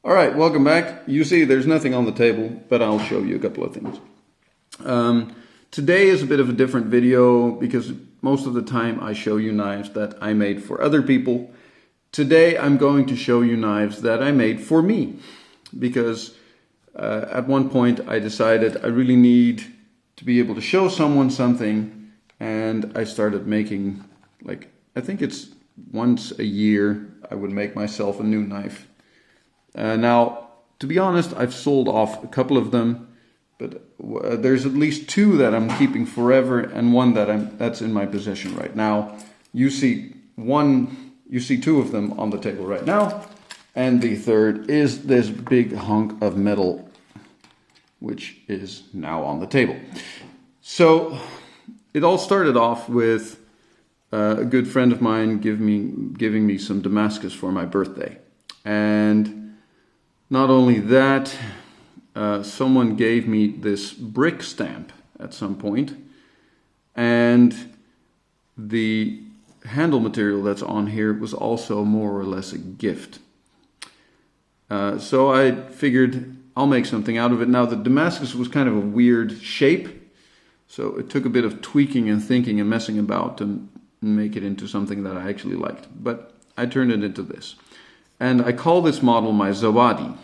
All right, welcome back. You see there's nothing on the table, but I'll show you a couple of things. Today is a bit of a different video because most of the time I show you knives that I made for other people. Today I'm going to show you knives that I made for me because at one point I decided I really need to be able to show someone something, and I started making, like, I think it's once a year I would make myself a new knife. Now, to be honest, I've sold off a couple of them, but there's at least two that I'm keeping forever and one that's in my possession right now. You see two of them on the table right now, and the third is this big hunk of metal, which is now on the table. So it all started off with a good friend of mine giving me some Damascus for my birthday. And not only that, someone gave me this brick stamp at some point, and the handle material that's on here was also more or less a gift. So I figured I'll make something out of it. Now, the Damascus was kind of a weird shape, so it took a bit of tweaking and thinking and messing about to make it into something that I actually liked. But I turned it into this. And I call this model my Zawadi.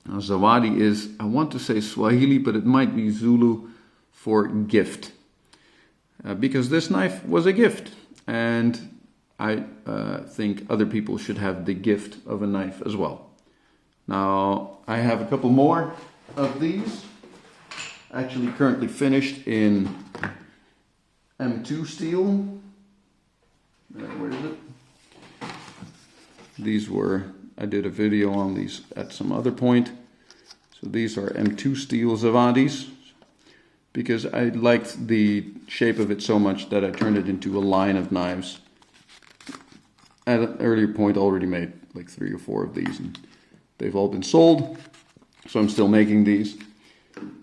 Now, Zawadi is, I want to say Swahili, but it might be Zulu for gift. Because this knife was a gift. And I think other people should have the gift of a knife as well. Now, I have a couple more of these. Actually currently finished in M2 steel. Where is it? These were, I did a video on these at some other point. So these are M2 steel Zawadi's, because I liked the shape of it so much that I turned it into a line of knives. At an earlier point, already made like 3 or 4 of these, and they've all been sold. So I'm still making these.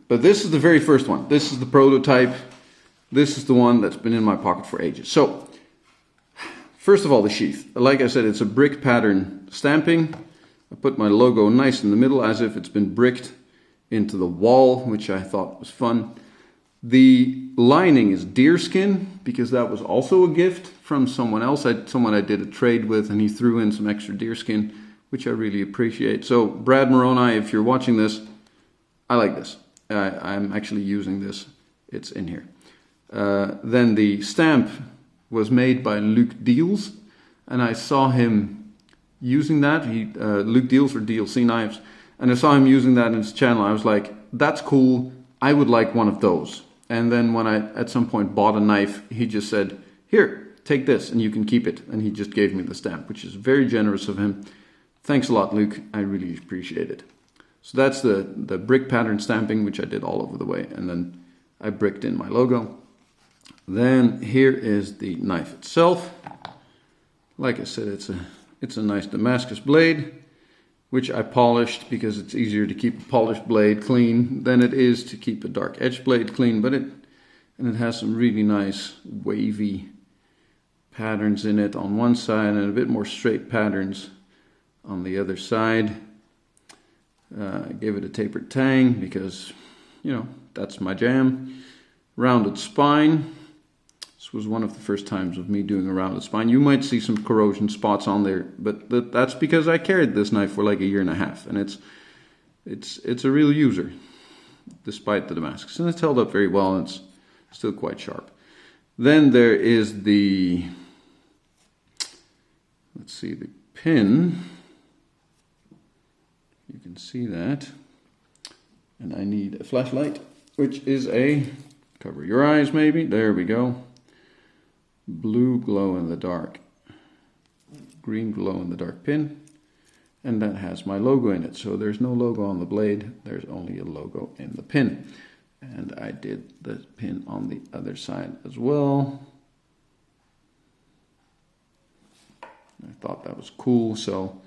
But this is the very first one. This is the prototype. This is the one that's been in my pocket for ages. So, first of all, the sheath. Like I said, it's a brick pattern stamping. I put my logo nice in the middle as if it's been bricked into the wall, which I thought was fun. The lining is deerskin, because that was also a gift from someone else. Someone I did a trade with, and he threw in some extra deerskin, which I really appreciate. So, Brad Moroni, if you're watching this, I like this. I'm actually using this. It's in here. Then the stamp was made by Luc Deals, and I saw him using that. Luc Deals for DLC Knives, and I saw him using that in his channel. I was like, that's cool. I would like one of those. And then when I at some point bought a knife, he just said, here, take this and you can keep it. And he just gave me the stamp, which is very generous of him. Thanks a lot, Luc. I really appreciate it. So that's the brick pattern stamping, which I did all over the way, and then I bricked in my logo. Then here is the knife itself. Like I said, it's a nice Damascus blade, which I polished because it's easier to keep a polished blade clean than it is to keep a dark edge blade clean. But it has some really nice wavy patterns in it on one side and a bit more straight patterns on the other side. I gave it a tapered tang because, that's my jam. Rounded spine. This was one of the first times of me doing a rounded spine. You might see some corrosion spots on there, but that's because I carried this knife for like a year and a half, and it's a real user, despite the Damascus. And it's held up very well, and it's still quite sharp. Then there is the pin. You can see that. And I need a flashlight, which is cover your eyes maybe, there we go. Blue glow in the dark, green glow in the dark pin. And that has my logo in it. So there's no logo on the blade, there's only a logo in the pin. And I did the pin on the other side as well. I thought that was cool, so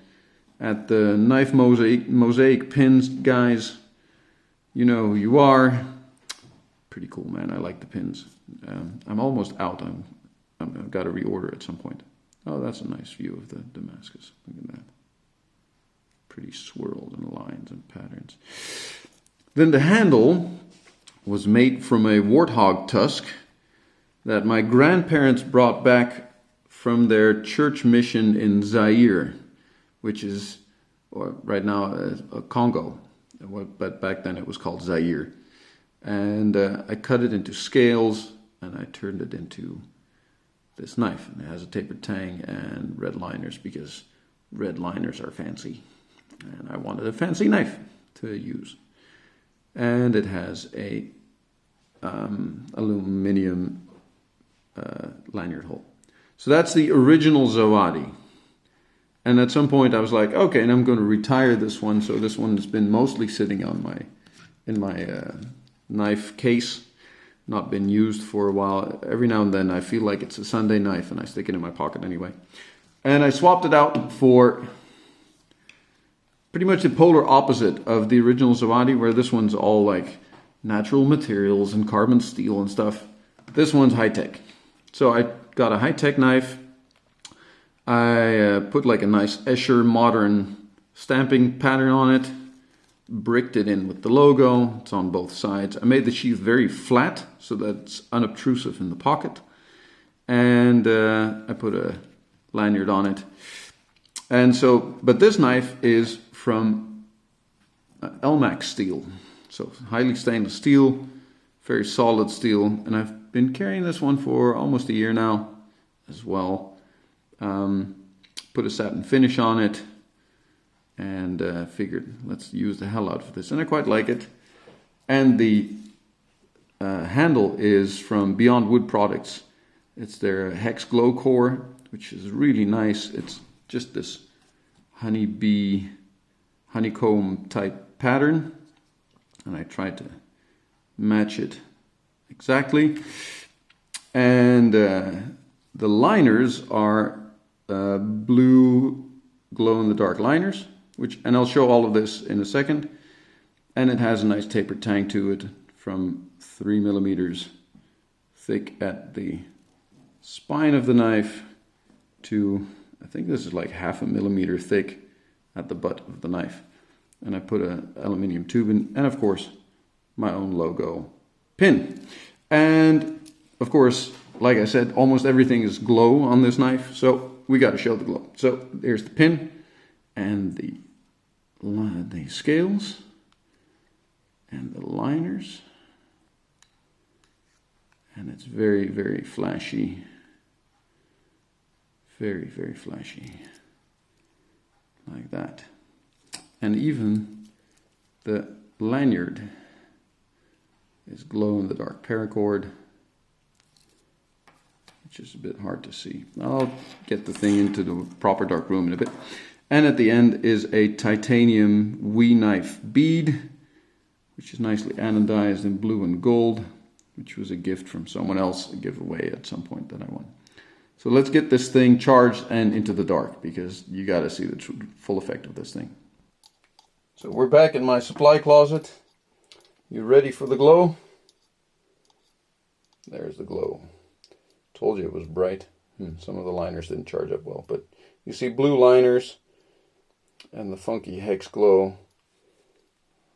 at the Knife Mosaic Pins guys, you know who you are. Pretty cool, man. I like the pins. I'm almost out. I've got to reorder at some point. Oh, that's a nice view of the Damascus. Look at that. pretty swirled in lines and patterns. Then the handle was made from a warthog tusk that my grandparents brought back from their church mission in Zaire, which is right now Congo, but back then it was called Zaire. And I cut it into scales and I turned it into this knife. And it has a tapered tang and red liners because red liners are fancy. And I wanted a fancy knife to use. And it has a aluminum lanyard hole. So that's the original Zawadi. And at some point I was like, okay, and I'm going to retire this one. So this one has been mostly sitting on in my knife case, not been used for a while. Every now and then I feel like it's a Sunday knife and I stick it in my pocket anyway. And I swapped it out for pretty much the polar opposite of the original Zawadi, where this one's all like natural materials and carbon steel and stuff. This one's high-tech. So I got a high-tech knife. I put like a nice Escher modern stamping pattern on it, bricked it in with the logo. It's on both sides. I made the sheath very flat so that it's unobtrusive in the pocket. And I put a lanyard on it. And so, but this knife is from Elmax steel. So highly stainless steel, very solid steel. And I've been carrying this one for almost a year now as well. Put a satin finish on it and figured let's use the hell out of this. And I quite like it. And the handle is from Beyond Wood Products. It's their Hex Glow Core, which is really nice. It's just this honeycomb type pattern. And I tried to match it exactly. And the liners are blue glow-in-the-dark liners, and I'll show all of this in a second. And it has a nice tapered tang to it from 3 millimeters thick at the spine of the knife to, I think this is like 0.5 millimeter thick at the butt of the knife. And I put an aluminium tube in, and of course, my own logo pin. And of course, like I said, almost everything is glow on this knife, so we got to show the glow. So there's the pin and the scales and the liners. And it's very, very flashy. Very, very flashy. Like that. And even the lanyard is glow-in-the-dark paracord, which is a bit hard to see. I'll get the thing into the proper dark room in a bit. And at the end is a titanium Wee knife bead, which is nicely anodized in blue and gold, which was a gift from someone else, a giveaway at some point that I won. So let's get this thing charged and into the dark, because you got to see the full effect of this thing. So we're back in my supply closet. You ready for the glow? There's the glow. Told you it was bright. Some of the liners didn't charge up well, but you see blue liners and the funky hex glow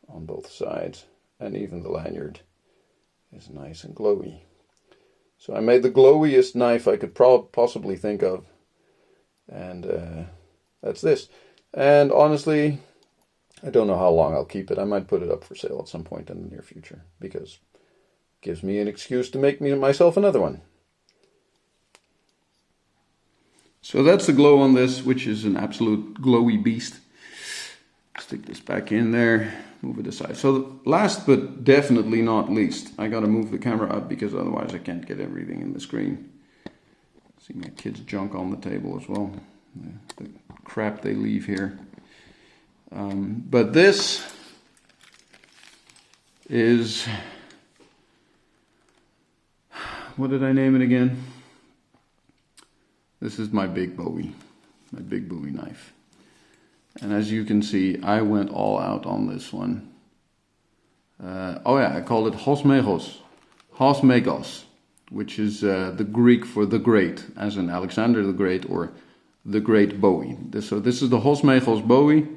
on both sides, and even the lanyard is nice and glowy. So I made the glowiest knife I could possibly think of, and that's this. And honestly, I don't know how long I'll keep it. I might put it up for sale at some point in the near future, because it gives me an excuse to make myself another one. So that's the glow on this, which is an absolute glowy beast. Stick this back in there, move it aside. So last but definitely not least, I gotta move the camera up because otherwise I can't get everything in the screen. See my kids' junk on the table as well. The crap they leave here. But this is, what did I name it again? This is my Big Bowie knife. And as you can see, I went all out on this one. I called it Hosmegos, which is the Greek for the Great, as in Alexander the Great or the Great Bowie. So this is the Hosmegos Bowie.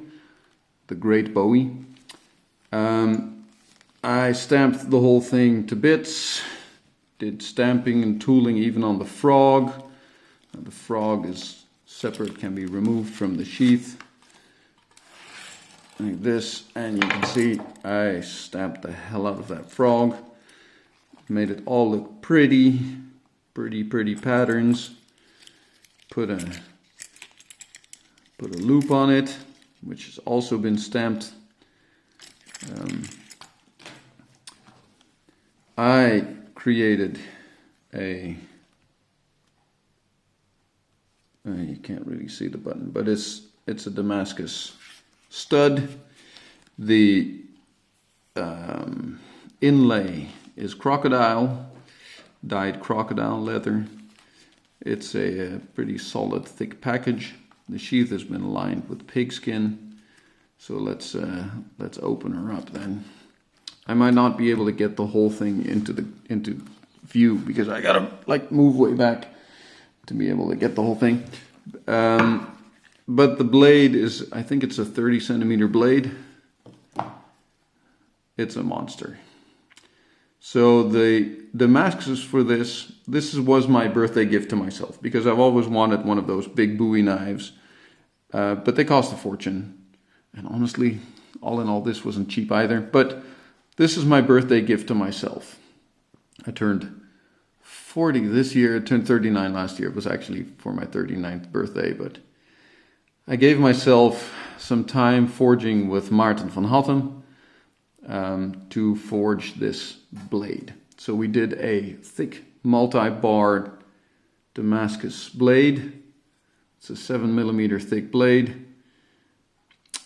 the Great Bowie. I stamped the whole thing to bits, did stamping and tooling even on the frog. The frog is separate, can be removed from the sheath like this, and you can see I stamped the hell out of that frog, made it all look pretty patterns. Put a loop on it, which has also been stamped. I created you can't really see the button, but it's a Damascus stud. The inlay is crocodile, dyed crocodile leather. It's a pretty solid, thick package. The sheath has been lined with pigskin. So let's open her up then. I might not be able to get the whole thing into view because I gotta like move way back to be able to get the whole thing. But the blade is, I think it's a 30 centimeter blade. It's a monster. So the Damascus for this was my birthday gift to myself because I've always wanted one of those big Bowie knives, but they cost a fortune. And honestly, all in all, this wasn't cheap either. But this is my birthday gift to myself. I turned 40 this year. I turned 39 last year. It was actually for my 39th birthday, but I gave myself some time forging with Maarten van Hattem to forge this blade. So we did a thick multi-bar Damascus blade. It's a 7mm thick blade,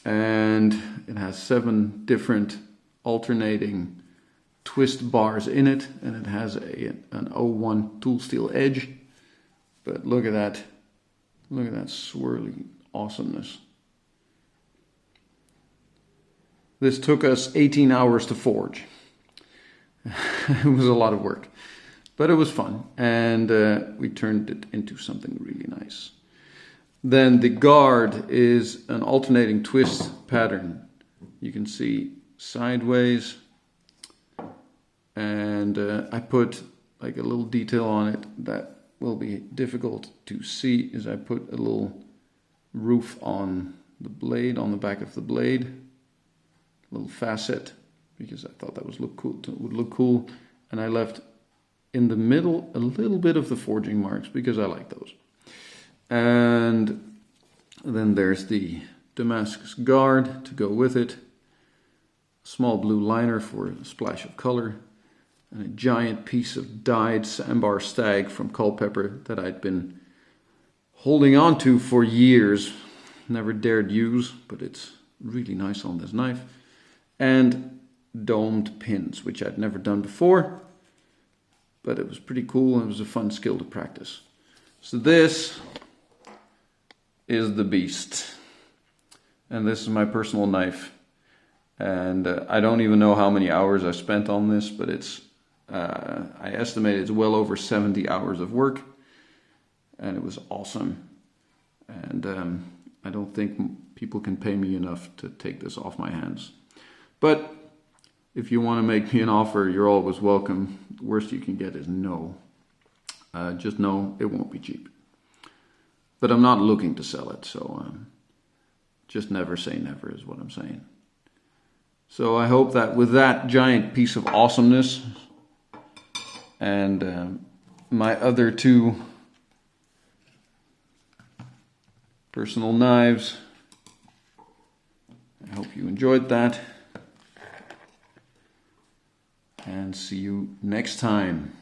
and it has 7 different alternating twist bars in it, and it has an 01 tool steel edge. But look at that swirly awesomeness. This took us 18 hours to forge. It was a lot of work, but it was fun, and we turned it into something really nice. Then the guard is an alternating twist pattern. You can see sideways, and I put like a little detail on it that will be difficult to see, is I put a little roof on the blade, on the back of the blade, a little facet, because I thought that would look cool, and I left in the middle a little bit of the forging marks because I like those. And then there's the Damascus guard to go with it, small blue liner for a splash of color, and a giant piece of dyed sambar stag from Culpeper that I'd been holding on to for years, never dared use, but it's really nice on this knife. And domed pins, which I'd never done before, but it was pretty cool and it was a fun skill to practice. So this is the beast, and this is my personal knife, and I don't even know how many hours I spent on this, but it's I estimate it's well over 70 hours of work, and it was awesome. And I don't think people can pay me enough to take this off my hands. But if you want to make me an offer, you're always welcome. The worst you can get is no. Just know it won't be cheap. But I'm not looking to sell it, so just never say never is what I'm saying. So I hope that with that giant piece of awesomeness and my other 2 personal knives, I hope you enjoyed that. And see you next time.